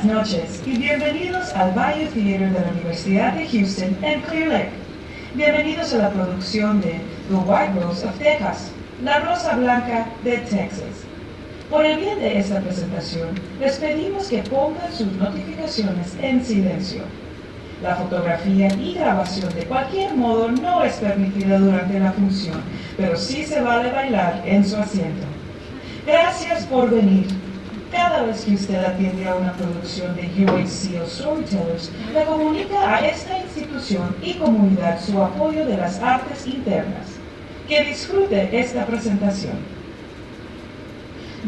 noches y bienvenidos al Bayou Theater de la Universidad de Houston en Clear Lake. Bienvenidos a la producción de The White Rose of Texas, la Rosa Blanca de Texas. Por el bien de esta presentación, les pedimos que pongan sus notificaciones en silencio. La fotografía y grabación de cualquier modo no es permitida durante la función, pero sí se vale bailar en su asiento. Gracias por venir. Cada vez que usted atiende a una producción de UHCO Storytellers, le comunica a esta institución y comunidad su apoyo de las artes internas. Que disfrute esta presentación.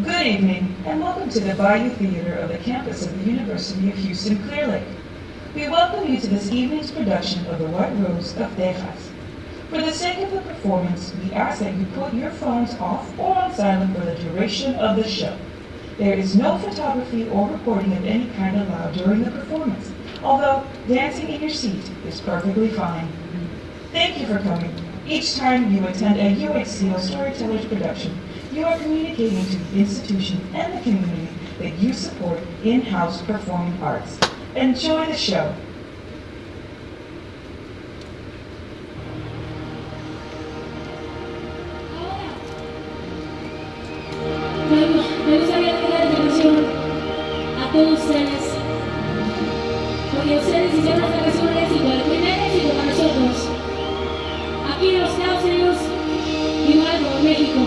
Good evening, and welcome to the Bayou Theater of the campus of the University of Houston Clear Lake. We welcome you to this evening's production of The White Rose of Texas. For the sake of the performance, we ask that you put your phones off or on silent for the duration of the show. There is no photography or recording of any kind allowed during the performance, although dancing in your seat is perfectly fine. Thank you for coming. Each time you attend a UHCO Storytellers production, you are communicating to the institution and the community that you support in-house performing arts. Enjoy the show. Me gustaría dedicar esta canción a todos ustedes, porque ustedes hicieron esta canción un éxito, el primer éxito para nosotros, aquí en los Estados Unidos y luego en México.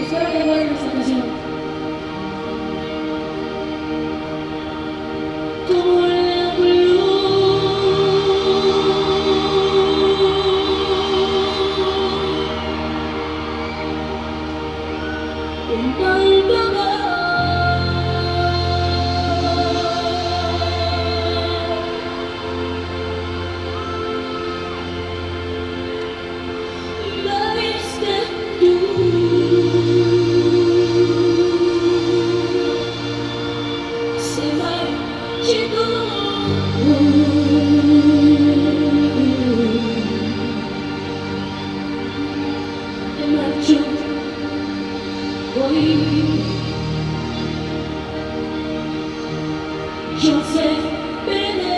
Espero que recuerden esta canción. Como la yo sé perder.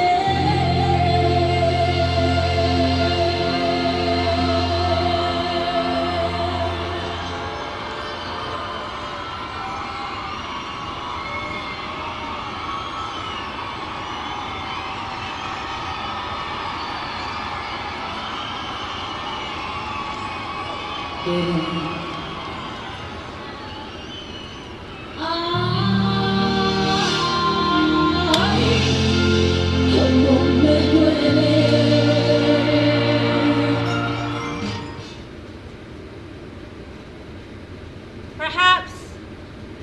Perhaps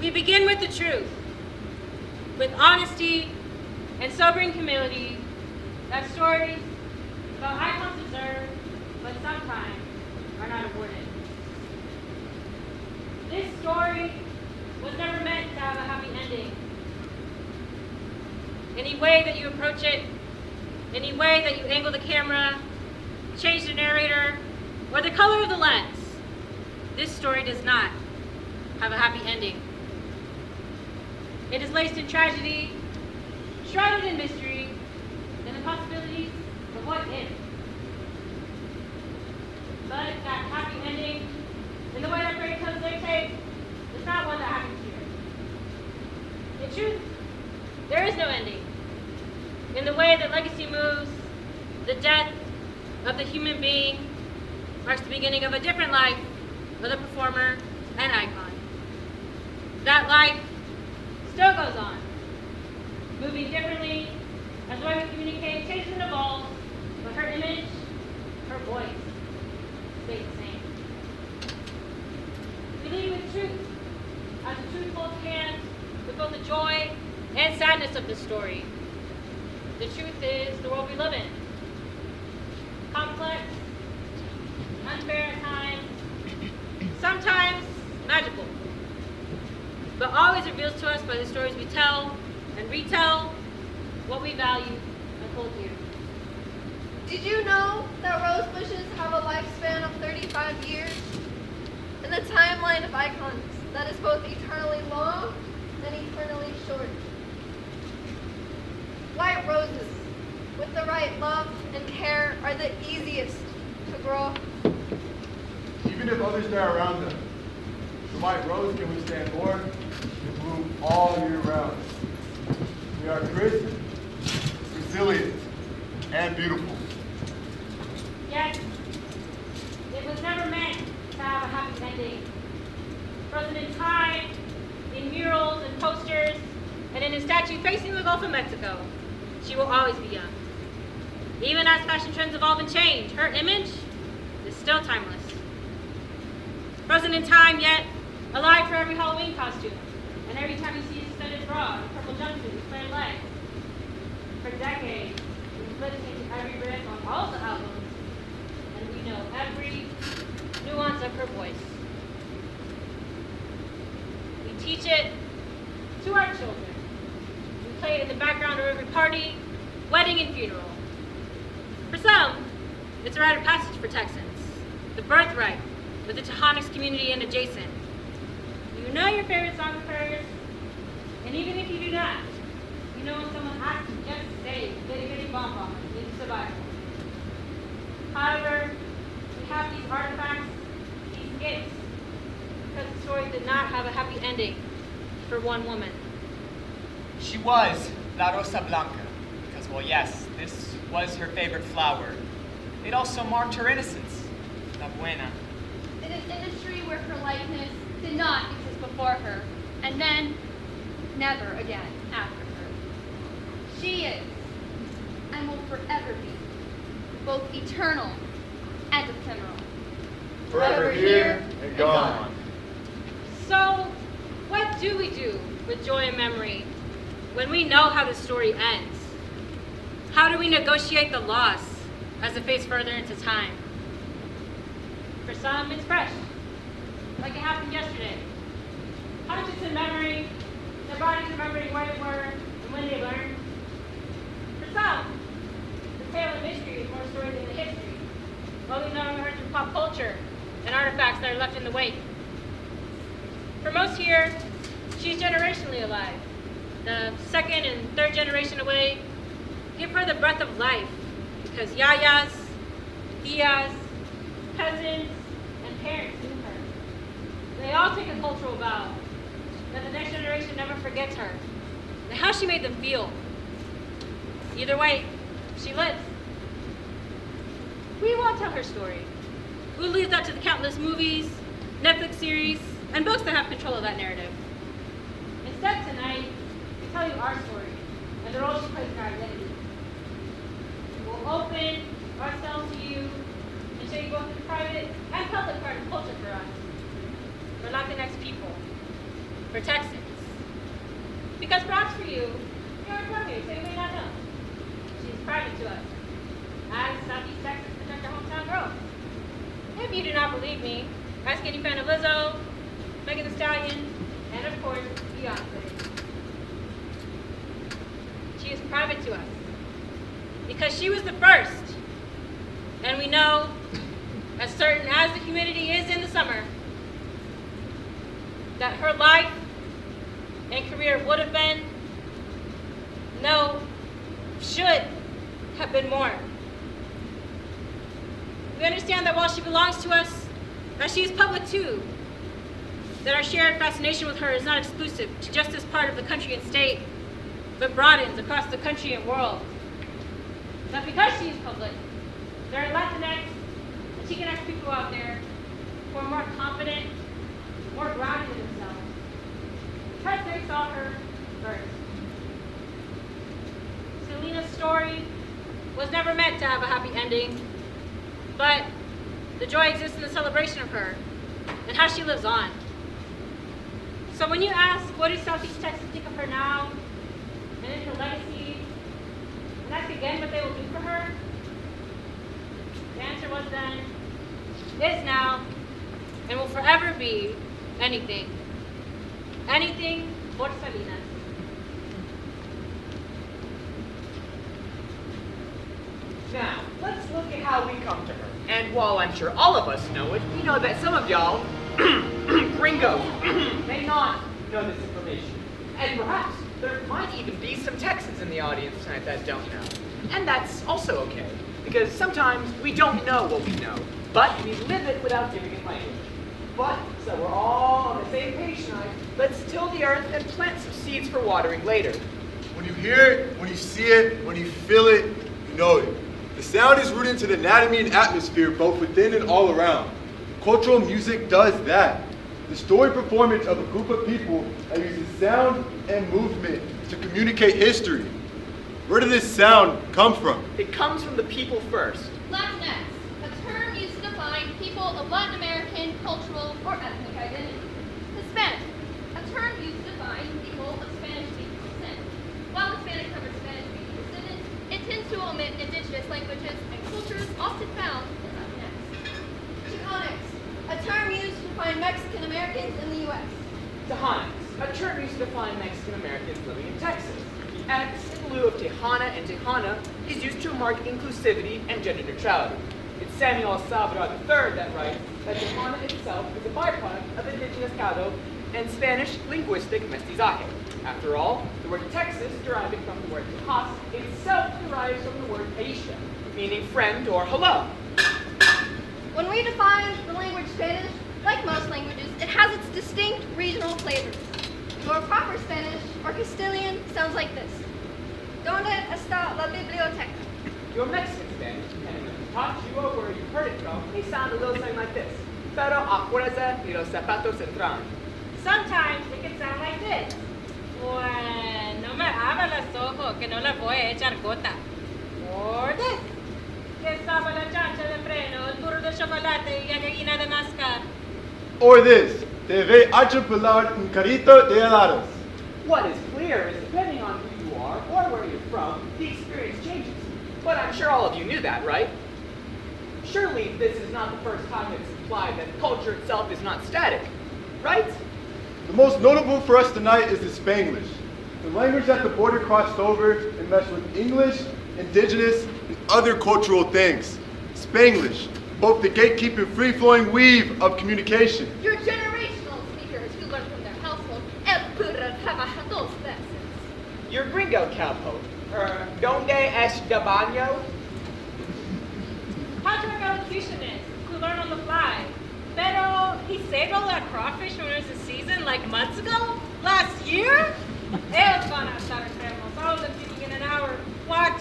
we begin with the truth, with honesty and sobering humility that stories about icons deserve, but sometimes are not awarded. This story was never meant to have a happy ending. Any way that you approach it, any way that you angle the camera, change the narrator, or the color of the lens, this story does not have a happy ending. It is laced in tragedy, shrouded in mystery, and the possibilities of what if. But that happy ending, in the way that fairy tales dictate, is not one that happens here. In truth, there is no ending. In the way that legacy moves, the death of the human being marks the beginning of a different life for the performer and icon. That life still goes on, moving differently as the way we communicate changes and evolves, but her image, her voice, stay the same. We lead with truth, as the truth holds hands with both the joy and sadness of the story. The truth is the world we live in. Complex, unfair at times, sometimes magical, but always reveals to us by the stories we tell and retell what we value and hold dear. Did you know that rose bushes have a lifespan of 35 years? In the timeline of icons, that is both eternally long and eternally short. White roses, with the right love and care, are the easiest to grow. Even if others die around them, the white rose can withstand more and bloom all year round. They are crisp, resilient, and beautiful. Yet, it was never meant to have a happy ending. Frozen in time, in murals and posters, and in a statue facing the Gulf of Mexico, she will always be young. Even as fashion trends evolve and change, her image is still timeless. Frozen in time, yet alive for every Halloween costume, and every time you see a studded bra, a purple jumpsuit, and flared legs. For decades, we've listened to every riff on all the albums, and we know every nuance of her voice. We teach it to our children. We play it in the background of every party, wedding, and funeral. For some, it's a rite of passage for Texans, the birthright of the Tejanos community and adjacent. You know your favorite song of hers, and even if you do not, you know when someone asks you just to say Bitty Bitty Bomb Bomb in survival. However, we have these artifacts, these gifts, because the story did not have a happy ending for one woman. She was La Rosa Blanca, because, well, yes, this was her favorite flower. It also marked her innocence, La Buena. In an industry where her likeness did not exist before her, and then never again after her. She is, and will forever be, both eternal and ephemeral. Forever here and gone. So, what do we do with joy and memory when we know how the story ends? How do we negotiate the loss as it fades further into time? For some, it's fresh, like it happened yesterday. Conscious in memory, their bodies remembering where they were and when they learned. For some, the tale of mystery is more story than the history, what we've known and heard through pop culture and artifacts that are left in the wake. For most here, she's generationally alive. The second and third generation away give her the breath of life because yayas, tias, cousins, and parents knew her. They all take a cultural vow that the next generation never forgets her and how she made them feel. Either way, she lives. We won't tell her story. We'll leave that to the countless movies, Netflix series, and books that have control of that narrative. Instead, tonight, we tell you our story and the role she plays in our identity. We'll open ourselves to you and show you both the private and public part of culture for us, for Latinx people, for Texans. Because perhaps for you, you're from here, so you may not know. She's private to us, as Southeast Texas protect our hometown girls. If you do not believe me, ask any fan of Lizzo, Megan Thee Stallion, and of course, Beyonce. She is private to us because she was the first, and we know, as certain as the humidity is in the summer, that her life and career would have been, no, should have been more. We understand that while she belongs to us, that she is public too, that our shared fascination with her is not exclusive to just this part of the country and state, but broadens across the country and world. That because she is public, there are Latinx and Chicanx people out there who are more confident, more grounded in themselves, because they saw her first. Selena's story was never meant to have a happy ending, but the joy exists in the celebration of her and how she lives on. So when you ask, what does Southeast Texas think of her now, and in her legacy, and ask again what they will do for her, the answer was then, is now, and will forever be anything. Anything por Salinas. Now, let's look at how we come to her. And while I'm sure all of us know it, we know that some of y'all gringos may not know this information. And perhaps there might even be some Texans in the audience tonight that don't know. And that's also okay, because sometimes we don't know what we know, but we live it without giving it language. But, so we're all on the same page tonight, let's till the earth and plant some seeds for watering later. When you hear it, when you see it, when you feel it, you know it. The sound is rooted into the anatomy and atmosphere, both within and all around. Cultural music does that. The story performance of a group of people that uses sound and movement to communicate history. Where did this sound come from? It comes from the people first. Latinx, a term used to define people of Latin American cultural or ethnic identity. Hispanic, a term used to define people of Spanish-speaking descent. While Hispanic covers Spanish-speaking descendants, it tends to omit indigenous languages and cultures often found in Latinx. Chicanics, a term used to define Mexican Americans in the U.S. Tejanos, a term used to define Mexican Americans living in Texas. The X in lieu of Tejana and Tejana is used to mark inclusivity and gender neutrality. It's Samuel Salvador III that writes that Tejana itself is a byproduct of indigenous Caddo and Spanish linguistic mestizaje. After all, the word Texas, deriving from the word Tejas, itself derives from the word Aisha, meaning friend or hello. When we define the language Spanish, like most languages, it has its distinct regional flavors. Your proper Spanish or Castilian sounds like this. ¿Dónde está la biblioteca? Your Mexican Spanish, depending on who taught you or where you heard it from, may sound a little something like this. Pero acuérdate y los zapatos entran. Sometimes it can sound like this. Pues no me abra los ojos que no le voy a echar gota. Or this. Que estaba la chancha de freno, el burro de chocolate y la gallina de mascar. Or this, te ve atropelar un carrito de helados. What is clear is depending on who you are or where you're from, the experience changes. But I'm sure all of you knew that, right? Surely this is not the first time it's implied that culture itself is not static, right? The most notable for us tonight is the Spanglish, the language that the border crossed over and meshed with English, indigenous, and other cultural things. Spanglish, both the gatekeeping, free-flowing weave of communication. Your generational speakers who learn from their household el pura trabaja dos veces. Your gringo cowpoke, donde es de baño? Patrick elocutionist who learned on the fly. Pero he saved all that crawfish when it was the season like months ago? Last year? Ellos van a estar enfermos, all of them speaking in an hour. What?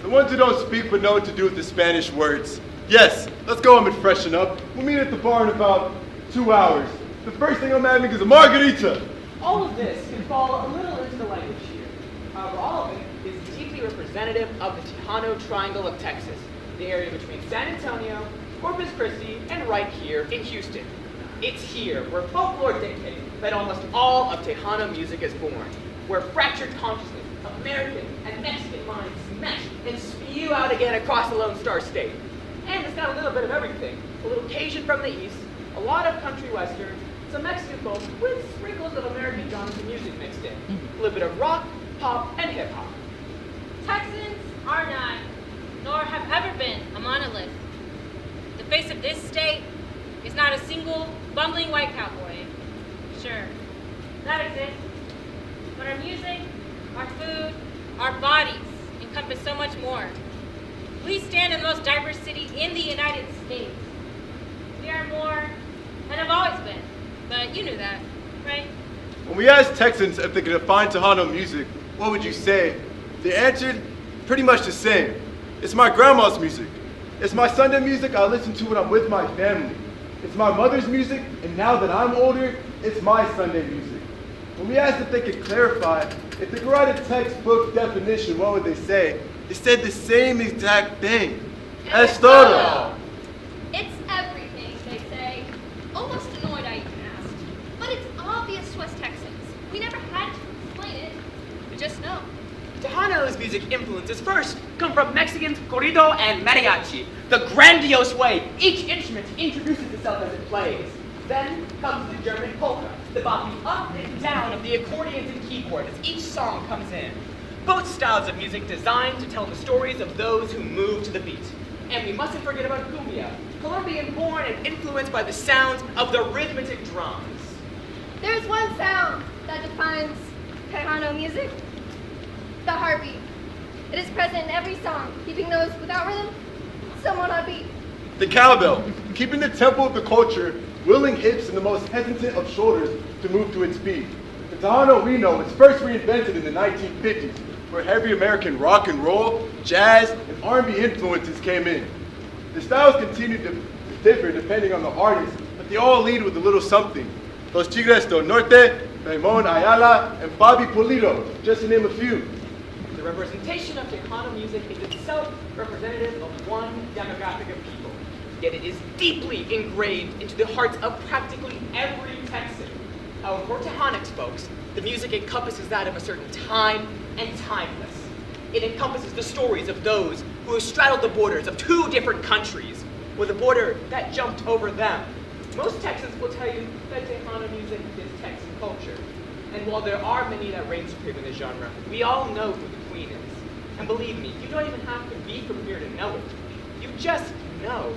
The ones who don't speak but know what to do with the Spanish words. Yes, let's go home and freshen up. We'll meet at the bar in about 2 hours. The first thing I'm having is a margarita. All of this can fall a little into the language here. However, all of it is deeply representative of the Tejano Triangle of Texas, the area between San Antonio, Corpus Christi, and right here in Houston. It's here where folklore dictates that almost all of Tejano music is born, where fractured consciousness of American and Mexican minds mesh and spew out again across the Lone Star State. And it's got a little bit of everything. A little Cajun from the east, a lot of country western, some Mexican folk with sprinkles of American genres of music mixed in. A little bit of rock, pop, and hip hop. Texans are not, nor have ever been, a monolith. The face of this state is not a single bumbling white cowboy. Sure, that exists. But our music, our food, our bodies encompass so much more. We stand in the most diverse city in the United States. We are more, and have always been. But you knew that, right? When we asked Texans if they could define Tejano music, what would you say? They answered pretty much the same. It's my grandma's music. It's my Sunday music I listen to when I'm with my family. It's my mother's music, and now that I'm older, it's my Sunday music. When we asked if they could clarify, if they could write a textbook definition, what would they say? They said the same exact thing. Es todo. It's everything, they say. Almost annoyed I even asked. But it's obvious to us Texans. We never had to explain it. We just know. Tejano's music influences first come from Mexicans, corrido, and mariachi, the grandiose way each instrument introduces itself as it plays. Then comes the German polka, the bopping up and down of the accordions and keyboard as each song comes in. Both styles of music designed to tell the stories of those who move to the beat. And we mustn't forget about cumbia, Colombian-born and influenced by the sounds of the rhythmic drums. There's one sound that defines Tejano music, the heartbeat. It is present in every song, keeping those without rhythm somewhat on beat. The cowbell, keeping the tempo of the culture, willing hips and the most hesitant of shoulders to move to its beat. The Tejano we know was first reinvented in the 1950s, where heavy American rock and roll, jazz, and R&B influences came in. The styles continued to differ depending on the artist, but they all lead with a little something. Los Tigres del Norte, Raymond Ayala, and Bobby Pulido, just to name a few. The representation of Tejano music is itself representative of one demographic of people, yet it is deeply engraved into the hearts of practically every Texan. However, for Tejanix folks, the music encompasses that of a certain time and timeless. It encompasses the stories of those who have straddled the borders of two different countries, with a border that jumped over them. Most Texans will tell you that Tejano music is Texan culture. And while there are many that reign supreme in the genre, we all know who the queen is. And believe me, you don't even have to be from here to know it. You just know.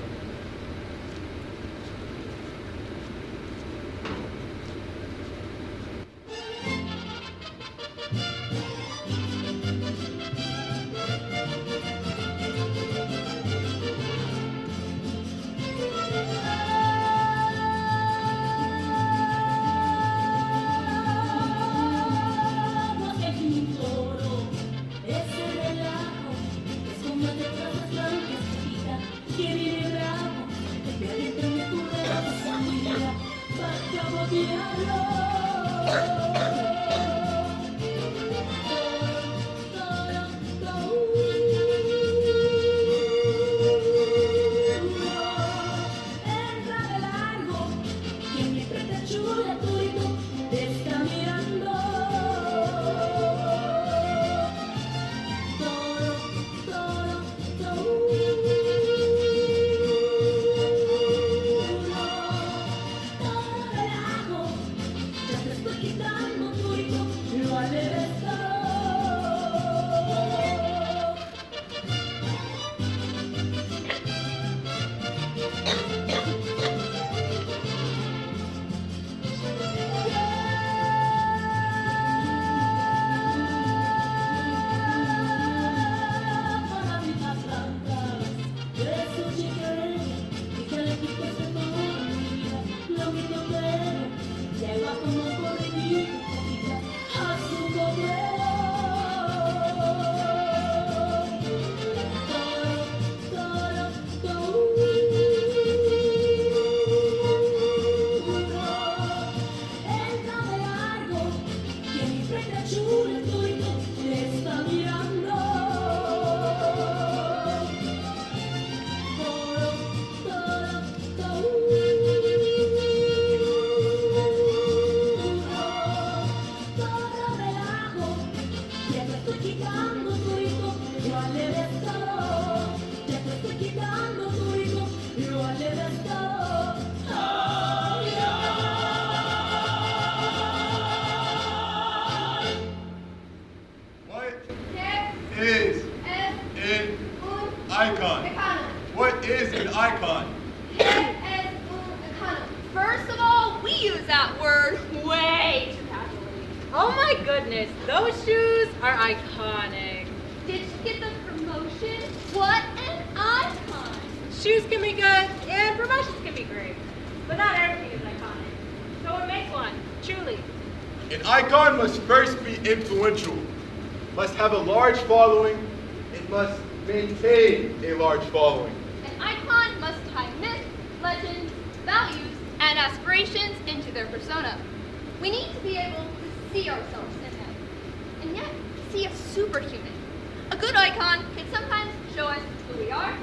First of all, we use that word way too casually. Oh my goodness, those shoes are iconic. Did you get the promotion? What an icon! Shoes can be good and promotions can be great, but not everything is iconic. So what makes one, truly? An icon must first be influential, must have a large following, it must maintain a large following. An icon must tie myth, legends, values, and aspirations into their persona. We need to be able to see ourselves in them, and yet see a superhuman. A good icon can sometimes show us who we are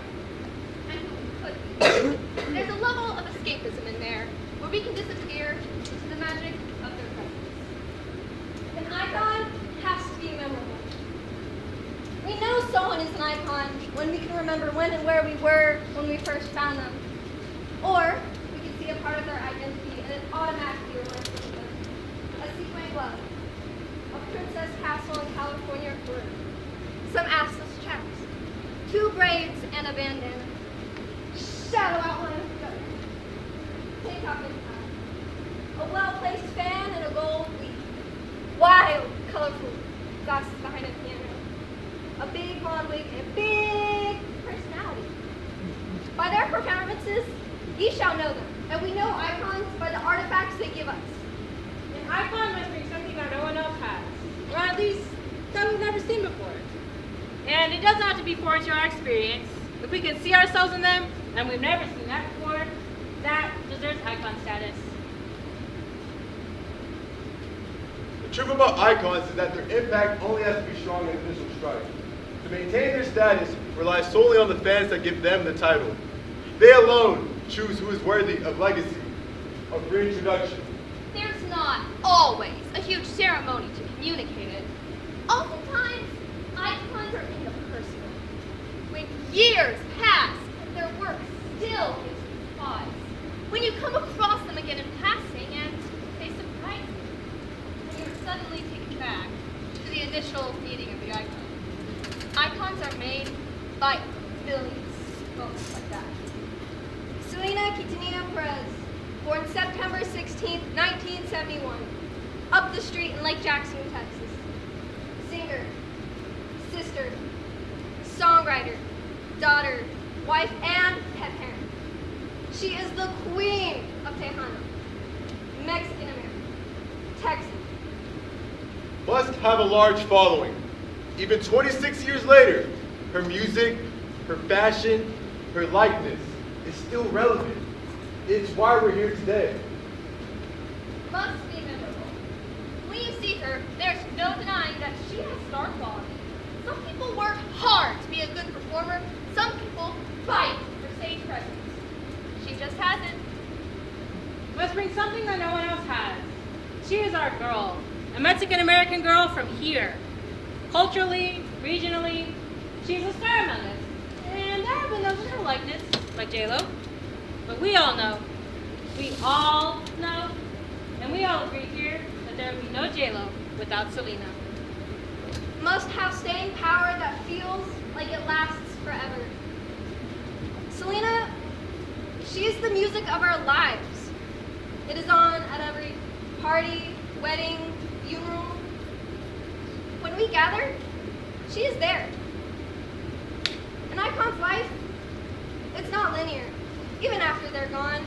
and who we could be. There's a level of escapism in there where we can disappear into the magic of their presence. An icon has to be memorable. We know someone is an icon when we can remember when and where we were when we first found them. Or we can see a part of their identity and it automatically reminds us of them. A sequin glove, a princess castle in California, Peru, some assless chaps, 2 braids and a bandana, shadow outline of the other. Take off his hat. A well-placed fan and a gold leaf. Wild, colorful glasses behind a piano. A big blonde wig and a big personality. By their performances, ye shall know them, and we know icons by the artifacts they give us. An icon must bring something that no one else has, or at least that we've never seen before. And it doesn't have to be foreign to our experience. If we can see ourselves in them, and we've never seen that before, that deserves icon status. The truth about icons is that their impact only has to be strong in initial strike. To maintain their status relies solely on the fans that give them the title. They alone choose who is worthy of legacy, of reintroduction. There's not always a huge ceremony to communicate it. Oftentimes, icons are in the personal. When years pass, their work still gives you pause. When you come across them again in passing and they surprise you, and you're suddenly taken back to the initial meeting of the icon. Icons are made by millions, folks like that. Selena Quintanilla Perez, born September 16, 1971, up the street in Lake Jackson, Texas. Singer, sister, songwriter, daughter, wife, and pet parent. She is the queen of Tejano, Mexican American, Texan. Must have a large following. Even 26 years later, her music, her fashion, her likeness is still relevant. It's why we're here today. Must be memorable. When you see her, there's no denying that she has star quality. Some people work hard to be a good performer. Some people fight for stage presence. She just has it. Must bring something that no one else has. She is our girl, a Mexican-American girl from here. Culturally, regionally, she's a star among us. And there have been those in her likeness, like J-Lo. But we all know, and we all agree here that there would be no J-Lo without Selena. Must have staying power that feels like it lasts forever. Selena, she is the music of our lives. It is on at every party, wedding, funeral. When we gather, she is there. An icon's life, it's not linear. Even after they're gone,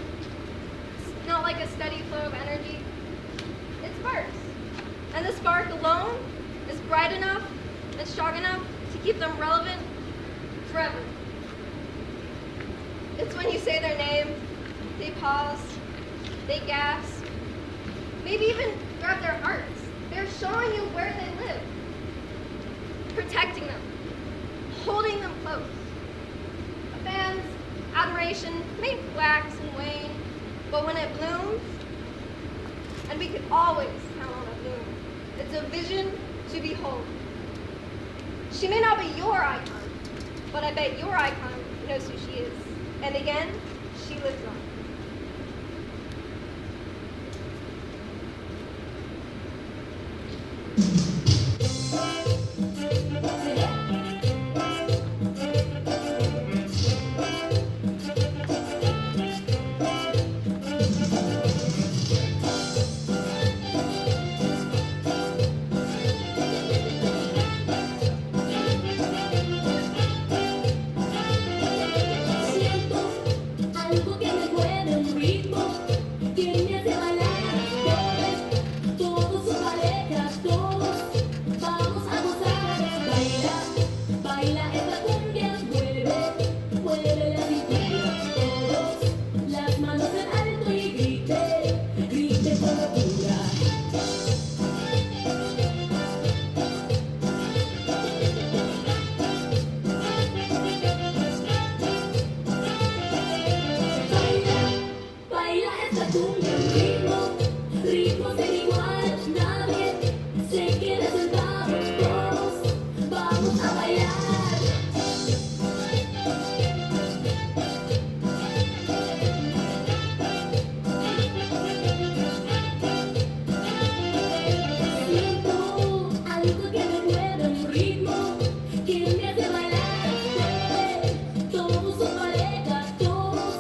it's not like a steady flow of energy. It sparks. And the spark alone is bright enough and strong enough to keep them relevant forever. It's when you say their name, they pause, they gasp, maybe even grab their hearts. They're showing you where they live, protecting them, holding them close. A fan's admiration may wax and wane, but when it blooms, and we can always count on a bloom, it's a vision to behold. She may not be your icon, but I bet your icon knows who she is. And again, she lives on. Algo que me mueve un ritmo, que me hace bailar. Todos son parejas, todos vamos a gozar. Baila, baila esta cumbia, mueve, mueve la cintura. Todos las manos en alto y grite, grite con locura. Baila esta cumbia, un ritmo, ritmo sin igual, nadie se queda sentado, todos vamos a bailar. Siento algo que me mueve, un ritmo que me hace bailar. Todos son parejas, todos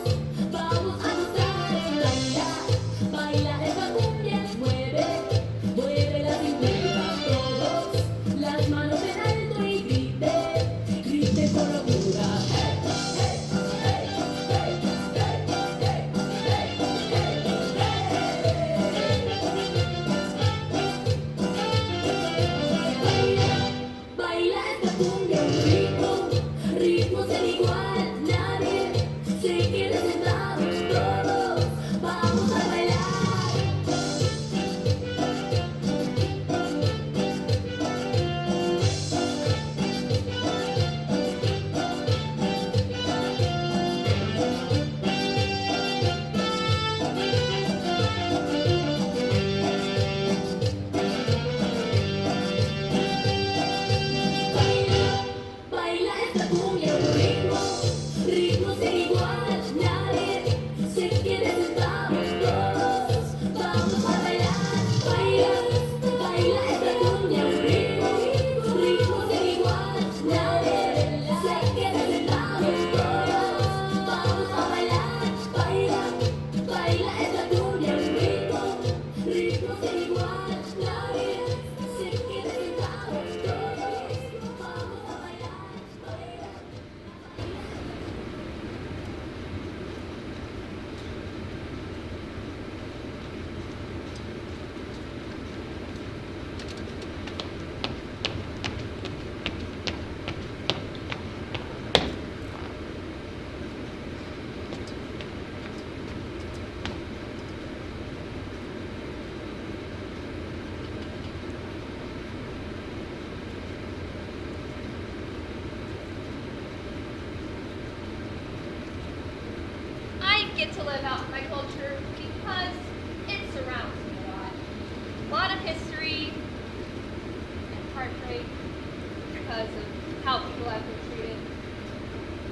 get to live out my culture because it surrounds me a lot. A lot of history and heartbreak because of how people have been treated.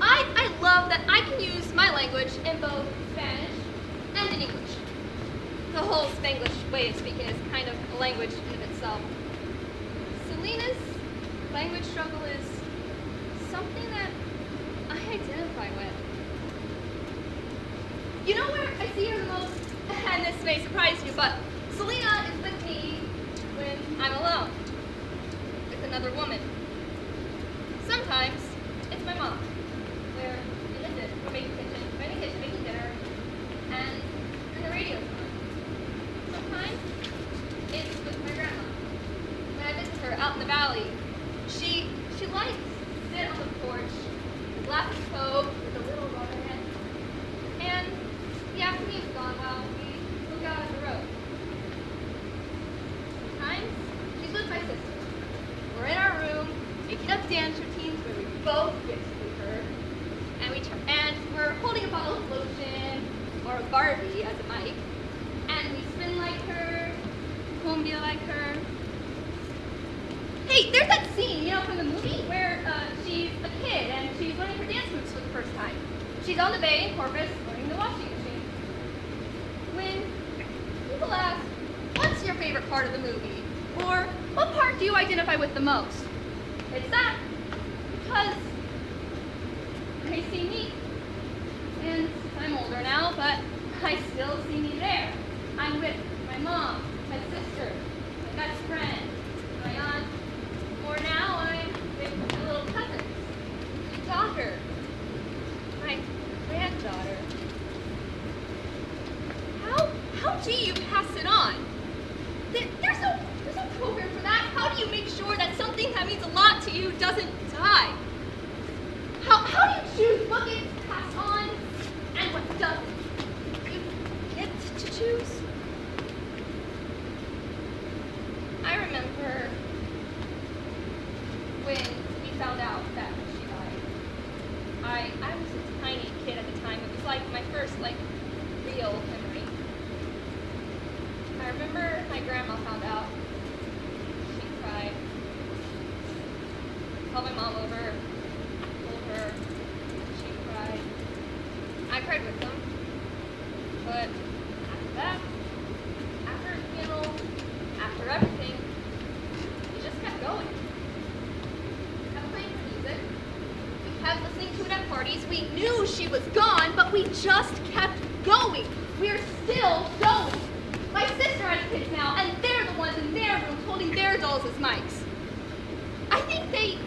I love that I can use my language in both Spanish and in English. The whole Spanglish way of speaking is kind of a language in of itself. Selena's language struggle is something that I identify with. You know where I see her the most? And this may surprise you, but Selena is with me when I'm alone with another woman. Sometimes it's my mom, where we're making kitchen, making dinner, and the radio's on. Sometimes it's with my grandma. When I visit her out in the valley, she likes to sit on the porch, with a glass of Coke with a little rubber in it, and the afternoon's gone while we look out at the road. Sometimes she's with my sister. We're in our room, making up dance routines where we both get to be heard, and we're holding a bottle of lotion or a Barbie as a mic, and we spin like her, cumbia like her. Hey, there's that scene, from the movie where she's a kid and she's learning her dance moves for the first time. She's on the bay in Corpus learning the washing machine. When people ask, what's your favorite part of the movie? Or what part do you identify with the most? It's that, because they see me. And I'm older now, but I still see me there. I'm with my mom, my sister, my best friend, my aunt, or now I'm with my little cousin, my daughter, my granddaughter. How do you pass it on? There's no program for that. How do you make sure that something that means a lot to you doesn't die? How do you choose what gets passed on and what doesn't? You get to choose. I remember when we found out that she died. I was a tiny kid at the time. It was like my first real memory. I remember my grandma found out. She cried. Called my mom over, told her. She cried. I cried with them. But after that, after her funeral, after everything, we just kept going. We kept playing her music. We kept listening to it at parties. We knew she was gone, but we just kept going. We're still going. My sister has kids now, and they're the ones in their rooms holding their dolls as mics. I think they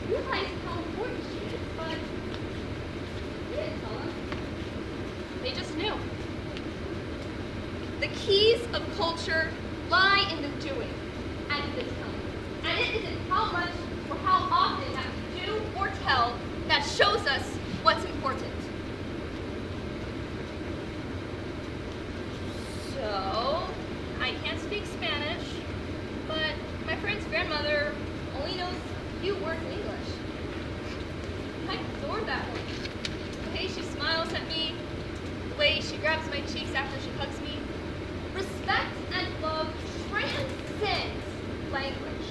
realize how important she is, but we didn't tell them. They just knew. The keys of culture lie in the doing and in the telling. And it isn't how much or how often that we do or tell that shows us what's important. So, I can't speak Spanish, but my friend's grandmother only knows a few words in English. I adore that one. The way she smiles at me, the way she grabs my cheeks after she hugs me. Respect and love transcends language.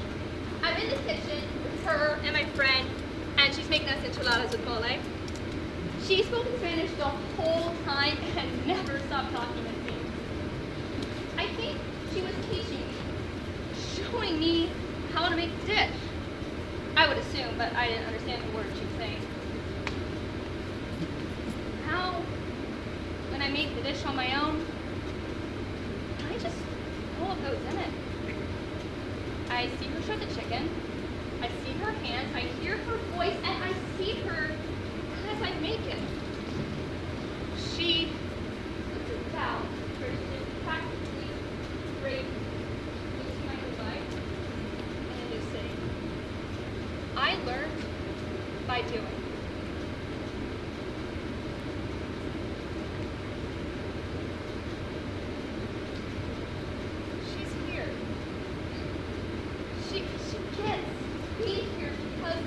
I'm in the kitchen with her and my friend, and she's making us enchiladas with mole. She spoke in Spanish the whole time and never stopped talking with me. I think she was teaching me, showing me how to make the dish. I would assume, but I didn't understand the words she was saying. Now, when I make the dish on my own, I just know what goes in it. I see her show the chicken, I see her hands, I hear her voice, and I see her as I make it. She puts it down, her dish practically straight into my goodbye and a new city. I learned by doing. She's here. She gets be here because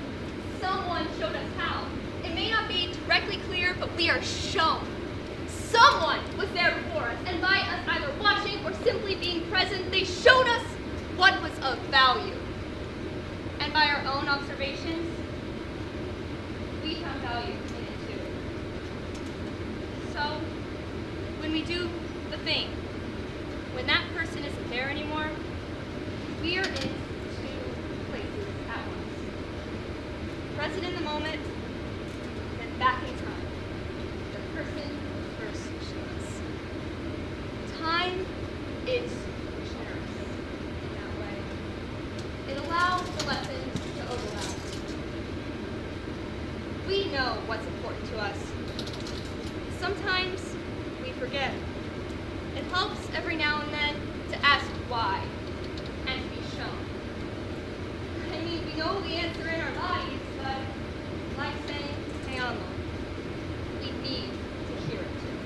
someone showed us how. It may not be directly clear, but we are shown. Someone of value. And by our own observations, we found value in it too. So, when we do the thing, when that person isn't there anymore, we are in two places at once. Present in the moment, and back in time. The person versus choice. Time is generous in that way. It allows the lessons to overlap. We know what's important to us. Sometimes we forget. It helps every now and then to ask why and to be shown. I mean, we know the answer in our bodies, but like saying, "Hey, Alma," we need to hear it too.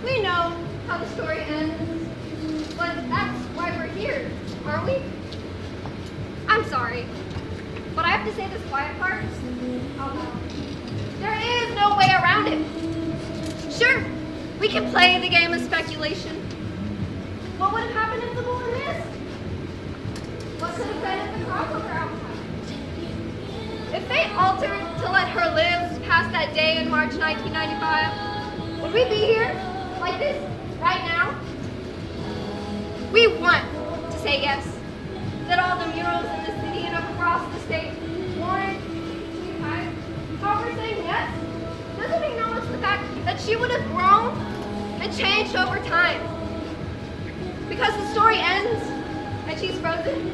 We know how the story ends, but that's why we're here, aren't we? I'm sorry, but I have to say this quiet part out loud. There is no way around it. Sure, we can play the game of speculation. What would have happened if the woman missed? What could have been if the crossover outcome? If fate altered to let her live past that day in March 1995, would we be here? Like this, right now? We want to say yes. That all the murals in the city and across the state warrant time. However, saying yes doesn't acknowledge the fact that she would have grown and changed over time. Because the story ends and she's frozen,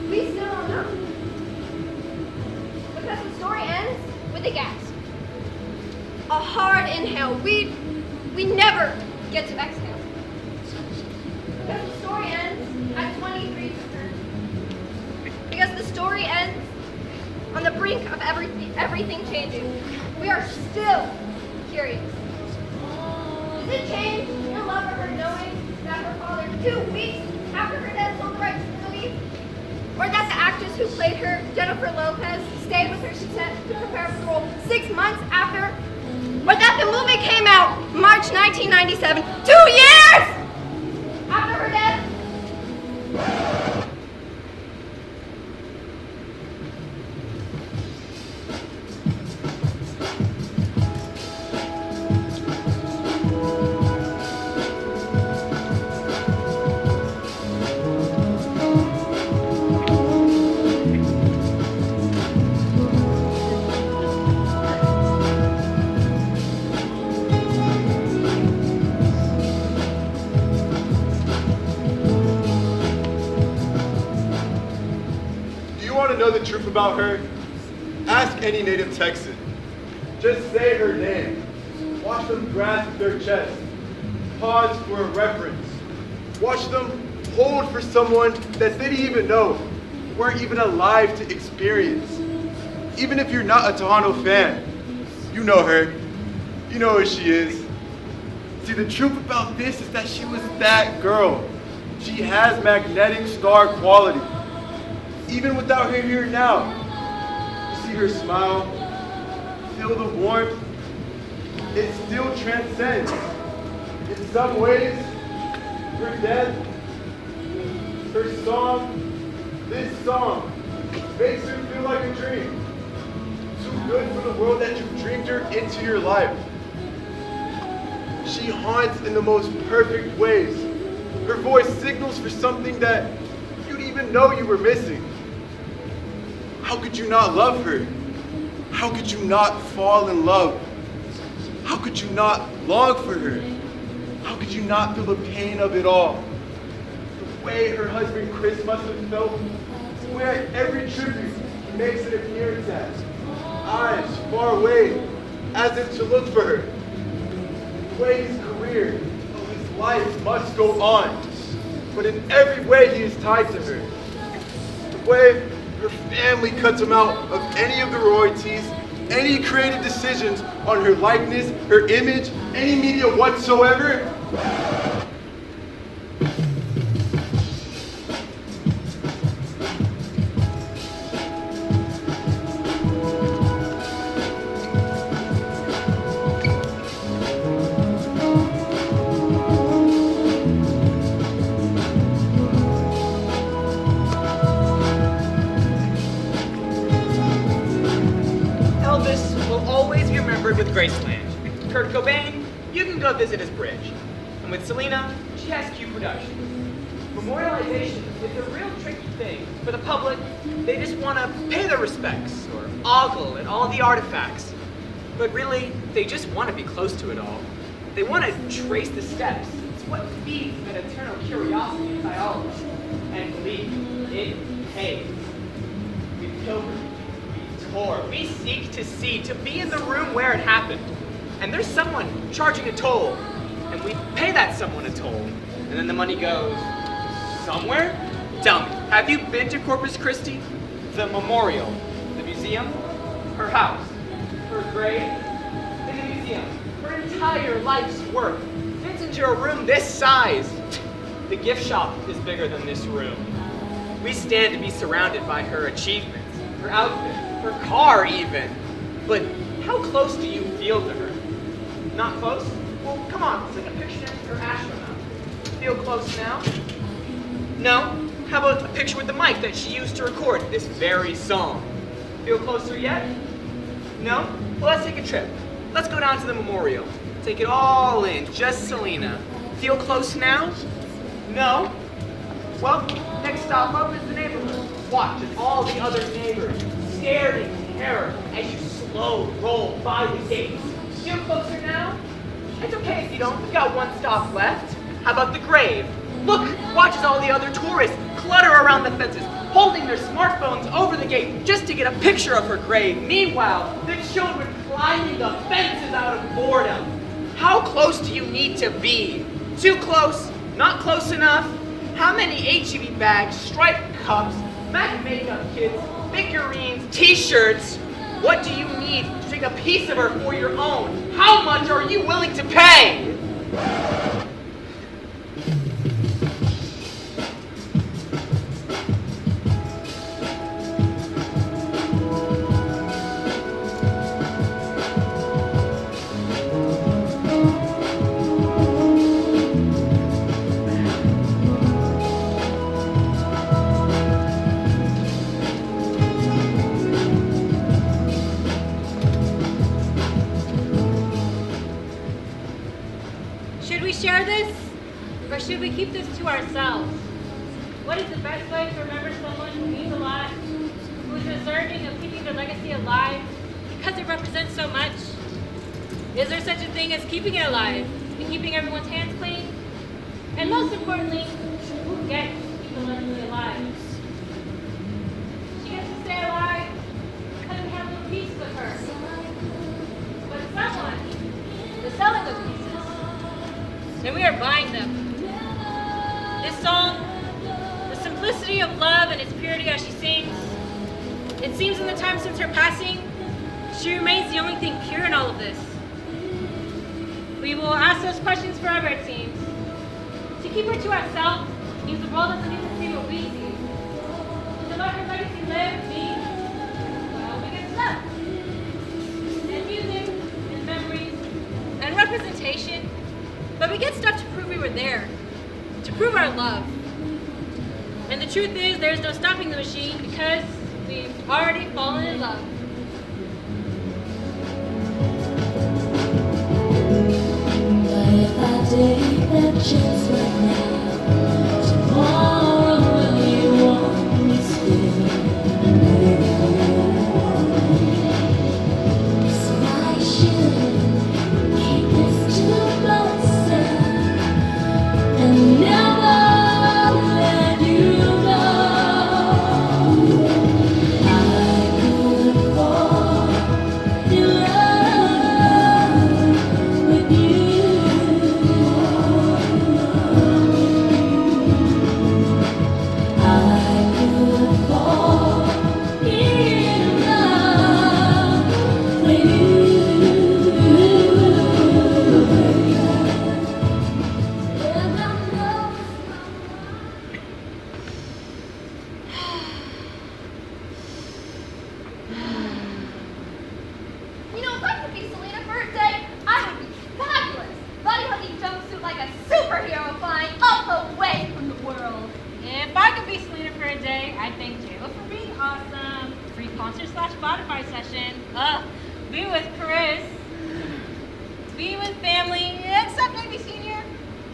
we still don't know. Because the story ends with a gasp. A hard inhale. We never get to exhale. Because the story ends at 23%. Because the story ends on the brink of everything changing. We are still curious. Does it change your love for her knowing that her father, 2 weeks after her death, sold the rights to the movie? Or that the actress who played her, Jennifer Lopez, stayed with her set to prepare for the role 6 months after? Or that the movie came out March 1997, 2 years after her death? Know the truth about her? Ask any native Texan. Just say her name. Watch them grasp their chest. Pause for a reference. Watch them hold for someone that they didn't even know, weren't even alive to experience. Even if you're not a Tejano fan, you know her. You know who she is. See, the truth about this is that she was that girl. She has magnetic star quality. Even without her here now, you see her smile, feel the warmth, it still transcends. In some ways, her death, her song, this song, makes her feel like a dream. Too good for the world that you dreamed her into your life. She haunts in the most perfect ways. Her voice signals for something that you didn't even know you were missing. How could you not love her? How could you not fall in love? How could you not long for her? How could you not feel the pain of it all? The way her husband Chris must have felt, the way at every tribute he makes an appearance at, eyes far away, as if to look for her. The way his career, his life must go on, but in every way he is tied to her. The way her family cuts him out of any of the royalties, any creative decisions on her likeness, her image, any media whatsoever. Elvis will always be remembered with Graceland. Kurt Cobain, you can go visit his bridge. And with Selena, she has Q Productions. Memorialization is a real tricky thing. For the public, they just want to pay their respects or ogle at all the artifacts. But really, they just want to be close to it all. They want to trace the steps. It's what feeds that eternal curiosity inside all of us. And believe me, it pays. We pilgrim, we tour, we seek to see, to be in the room where it happened. And there's someone charging a toll, and we pay that someone a toll, and then the money goes somewhere? Tell me, have you been to Corpus Christi? The memorial, the museum, her house, her grave, in the museum, her entire life's work fits into a room this size. The gift shop is bigger than this room. We stand to be surrounded by her achievements, her outfit, her car even. But how close do you feel to her? Not close? Well, come on, take a picture next to her astronaut. Feel close now? No? How about a picture with the mic that she used to record this very song? Feel closer yet? No? Well, let's take a trip. Let's go down to the memorial. Take it all in, just Selena. Feel close now? No? Well, next stop up is the neighborhood. Watch as all the other neighbors stare in terror as you slow roll by the gates. Feel closer now? It's okay if you don't. We've got one stop left. How about the grave? Look, watch as all the other tourists clutter around the fences, holding their smartphones over the gate just to get a picture of her grave. Meanwhile, the children climbing the fences out of boredom. How close do you need to be? Too close? Not close enough? How many HEB bags, striped cups, MAC makeup kits, figurines, t-shirts? What do you need to take a piece of her for your own? How much are you willing to pay? Should we share this, or should we keep this to ourselves? What is the best way to remember someone who means a lot, who is deserving of keeping their legacy alive because it represents so much? Is there such a thing as keeping it alive and keeping everyone's hands clean? And most importantly, who gets to keep the legacy alive? She gets to stay alive because we have little pieces of her. But someone is selling those pieces. And we are buying them. This song, the simplicity of love and its purity as she sings, it seems in the time since her passing, she remains the only thing pure in all of this. We will ask those questions forever, it seems. To keep her to ourselves means the world doesn't need to see what we see. To let her legacy live means, well, we get stuff. And music, and memories, and representation. But we get stuff to prove we were there, to prove our love. And the truth is, there's no stopping the machine because we've already fallen in love. But if I take that chance right now, tomorrow will you want me still? So I should keep this to myself and never let I thank JLo for being awesome. Free concert / Spotify session. Be with Chris. Be with family, except maybe Senior.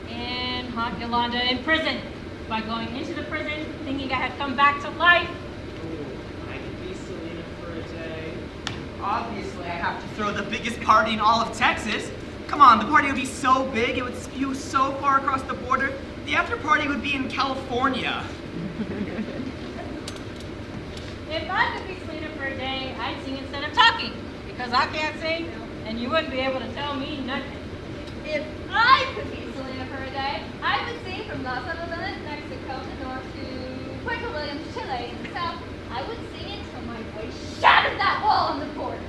And haunt Yolanda in prison by going into the prison thinking I had come back to life. I could be Selena for a day. Obviously, I have to throw the biggest party in all of Texas. Come on, the party would be so big, it would spew so far across the border. The after party would be in California. If I could be Selena for a day, I'd sing instead of talking. Because I can't sing, and you wouldn't be able to tell me nothing. If I could be Selena for a day, I would sing from Los Alamos, Mexico, in the north to Puerto Williams, Chile, in the south. I would sing it till my voice shattered that wall on the border.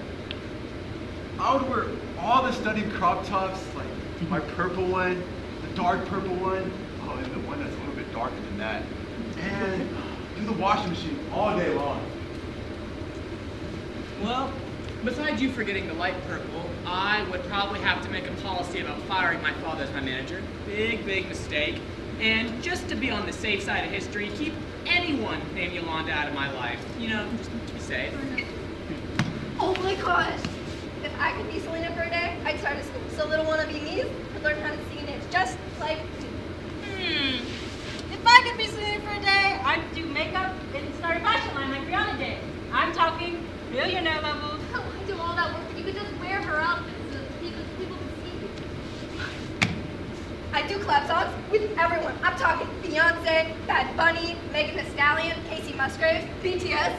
I would wear all the studied crop tops, like my purple one, the dark purple one, oh, and the one that's a little bit darker than that, and do the washing machine all day long. Well, besides you forgetting the light purple, I would probably have to make a policy about firing my father as my manager. Big mistake. And just to be on the safe side of history, keep anyone named Yolanda out of my life. You know, just to be safe. Oh my gosh! If I could be Selena for a day, I'd start a school so little wannabe me's could learn how to sing and dance just like me. If I could be Selena for a day, I'd do makeup and start a fashion line like Rihanna did. I'm talking billionaire level. Oh, I do all that work, but you could just wear her outfits so that people can see you. I do collab songs with everyone. I'm talking Beyonce, Bad Bunny, Megan Thee Stallion, Casey Musgraves, BTS.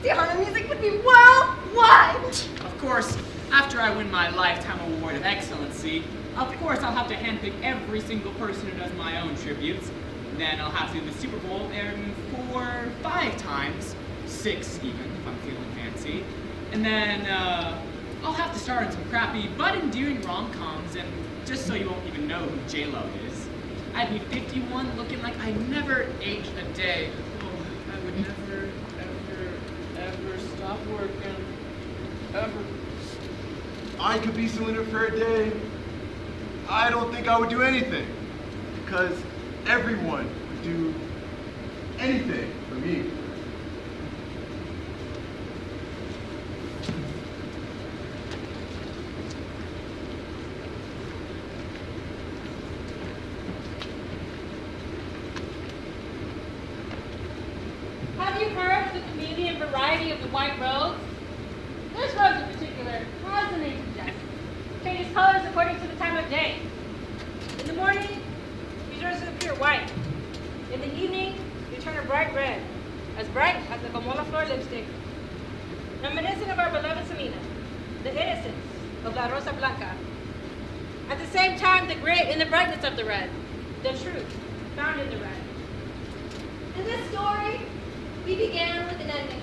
Tejano music would be worldwide. Of course, after I win my Lifetime Award of Excellency, of course I'll have to handpick every single person who does my own tributes. Then I'll have to do the Super Bowl airing 4 or 5 times, 6 even, if I'm feeling fancy. And then I'll have to star in some crappy but endearing rom-coms, and just so you won't even know who JLo is. I'd be 51 looking like I never aged a day. Oh, I would never, ever stop working. Ever. I could be Selena for a day. I don't think I would do anything, because everyone would do anything for me. Have you heard of the chameleon variety of the white rose? This rose in particular has a name suggests. Changes colors according to the time of day. In the morning, these roses appear white. In the evening, they turn a bright red, as bright as the Como la Flor lipstick. Reminiscent of our beloved Selena, the innocence of La Rosa Blanca. At the same time, the grit and the brightness of the red, the truth found in the red. In this story, we began with an ending.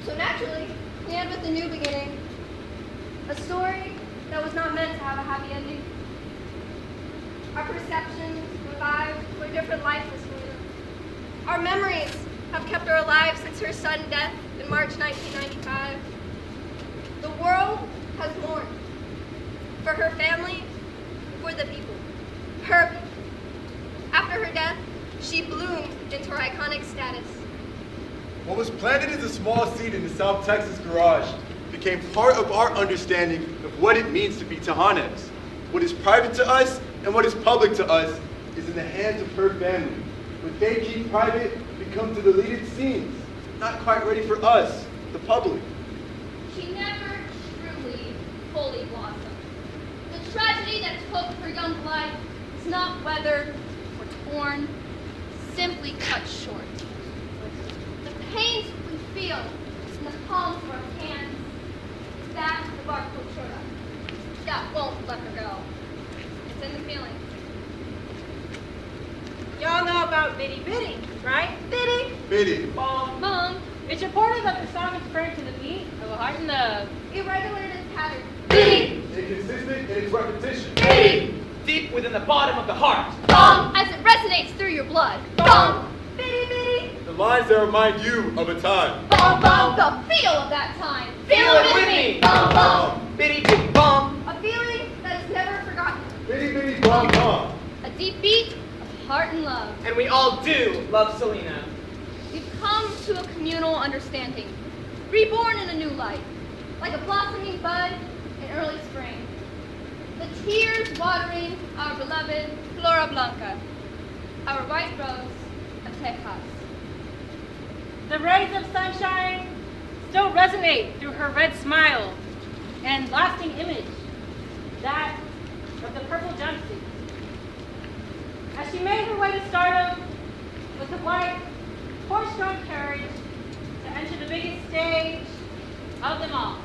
So naturally, we end with a new beginning. A story that was not meant to have a happy ending. Our perceptions revived for a different life for Selena. Our memories have kept her alive since her sudden death in March 1995. The world has mourned for her family, for the people, her people. After her death, she bloomed into her iconic status. What was planted as a small seed in the South Texas garage became part of our understanding of what it means to be Tejanos. What is private to us and what is public to us is in the hands of her family. What they keep private becomes the deleted scenes, not quite ready for us, the public. She never truly fully blossomed. The tragedy that took her young life is not weathered or torn, simply cut short. The pains we feel in the palms of our hands, that the bark will short up. That won't let her go. It's in the feeling. Y'all know about Bitty Bitty, right? Biddy, Biddy. Mom, It's reported that the song is played to the beat of a heart in love. irregular in its pattern. Biddy, Inconsistent in its repetition. Biddy, Deep within the bottom of the heart. bong, as it resonates through your blood. Bong, Biddy, biddy, The lines that remind you of a time. bong, bong, the feel of that time. Feel it with me. Bong, bong, Biddy big bum. a feeling that is never forgotten. Biddy bitty bum bum. a deep beat of heart and love. And we all do love Selena. We've come to a communal understanding, reborn in a new life, like a blossoming bud in early spring. The tears watering our beloved Flora Blanca, our white rose of Texas. The rays of sunshine still resonate through her red smile and lasting image, that of the purple jumpsuit. As she made her way to stardom with the white, horse-drawn carriage to enter the biggest stage of them all.